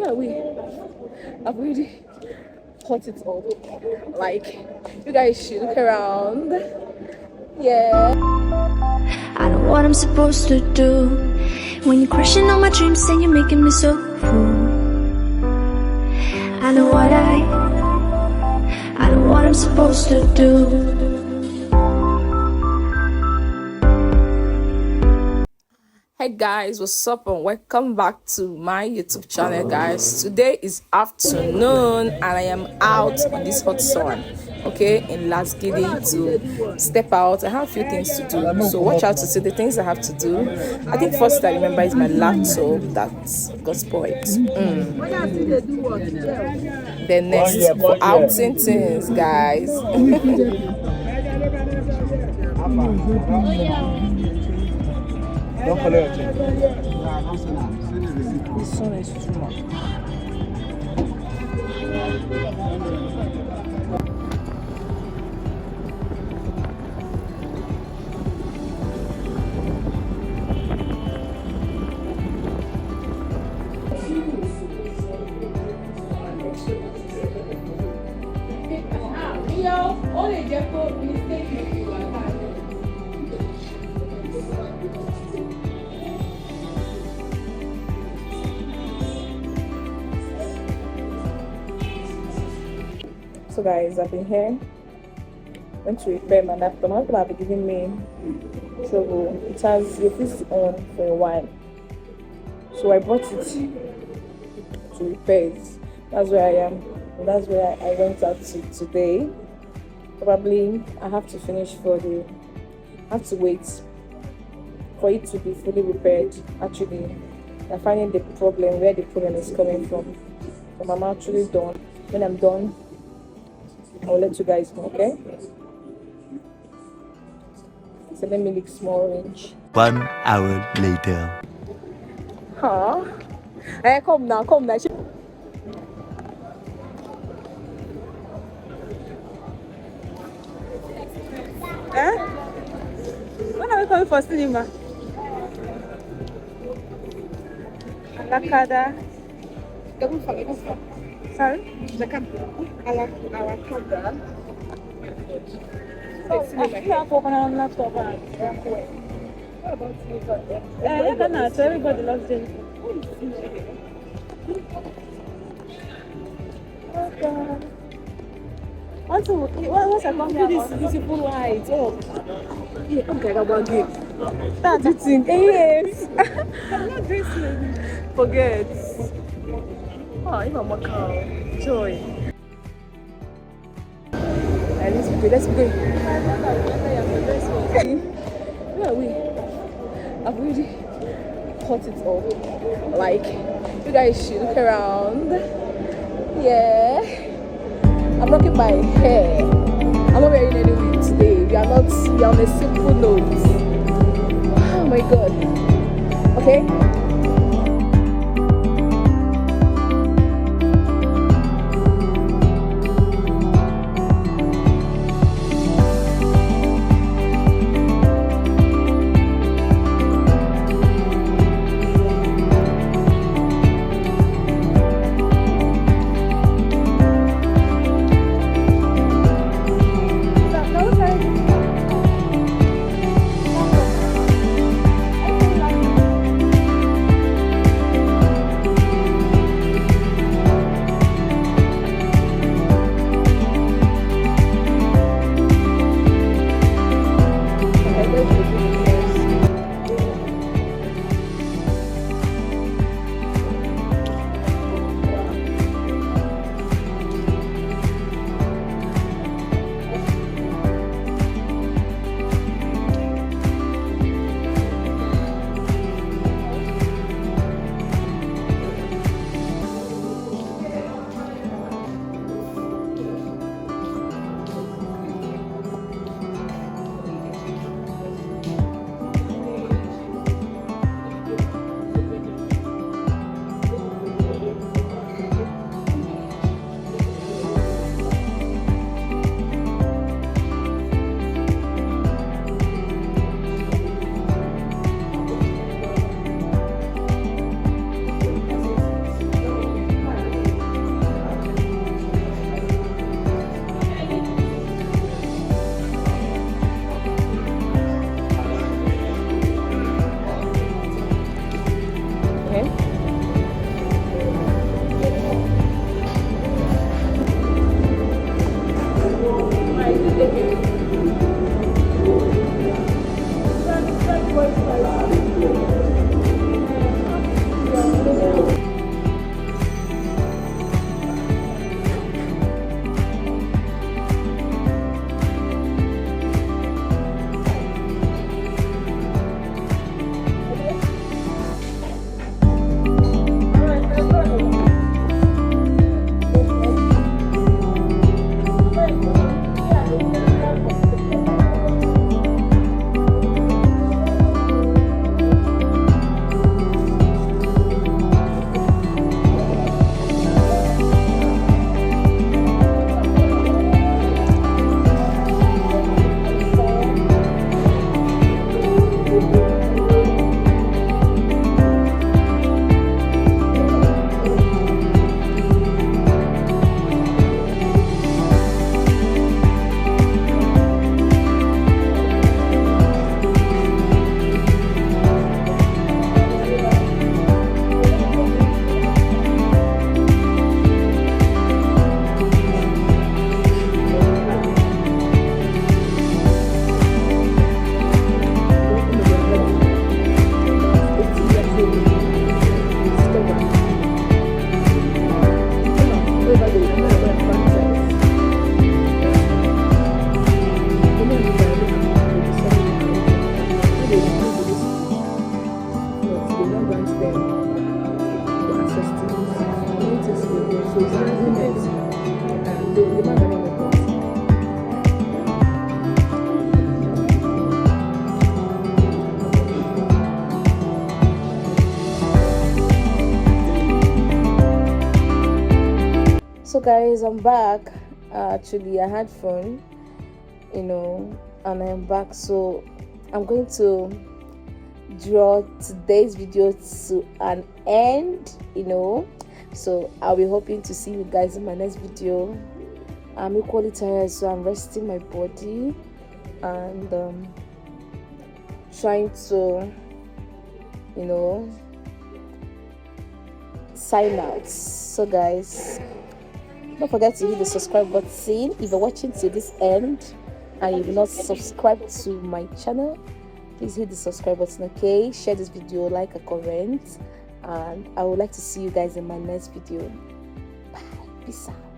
Yeah, I've already hot it up. Like, you guys should look around. Yeah. I know what I'm supposed to do when you're crushing on my dreams and you're making me so fool. I know what I'm supposed to do. Hey guys, what's up and welcome back to my YouTube channel, guys. Today is afternoon and I am out in this hot sun, okay, in Lasgidi to step out. I have a few things to do, so watch out to see the things I have to do. I think first I remember is my laptop that got spoiled. Then next for outing things, guys. Don't follow your chain. The sun is too much. So guys, I've been here. Went to repair my laptop. My laptop have been giving me trouble. It has refused on for a while. So I brought it to repair it. That's where I am. And that's where I went out to today. Probably I have to finish I have to wait for it to be fully repaired. Actually, I'm finding the problem, where the problem is coming from. So I'm actually done. When I'm done, I'll let you guys know, okay? So let me lick small orange. 1 hour later. Huh? Hey, come now. Eh? When are we coming for cinema? Alakada. Sorry? Alakada. So everybody loves it. Once I come here, this beautiful light. Oh, yeah, okay, about it. That's the thing. Yes. I'm not dressing. Forget. Oh, even more cow. Joy. Let's go. Yeah, I've already hot it up. Like, you guys should look around. Yeah. I'm rocking my hair. I'm not wearing any wig today. We are on a simple note. Oh my god. Okay? So it's an agreement. And the man cannot make it. So guys, I'm back. Actually, I had fun, and I'm back. So I'm going to draw today's video to an end, So I'll be hoping to see you guys in my next video. I'm equally tired, so I'm resting my body and trying to, sign out. So guys, don't forget to hit the subscribe button if you're watching to this end and you've not subscribed to my channel. Please hit the subscribe button, okay? Share this video, like a comment, and I would like to see you guys in my next video. Bye. Peace out.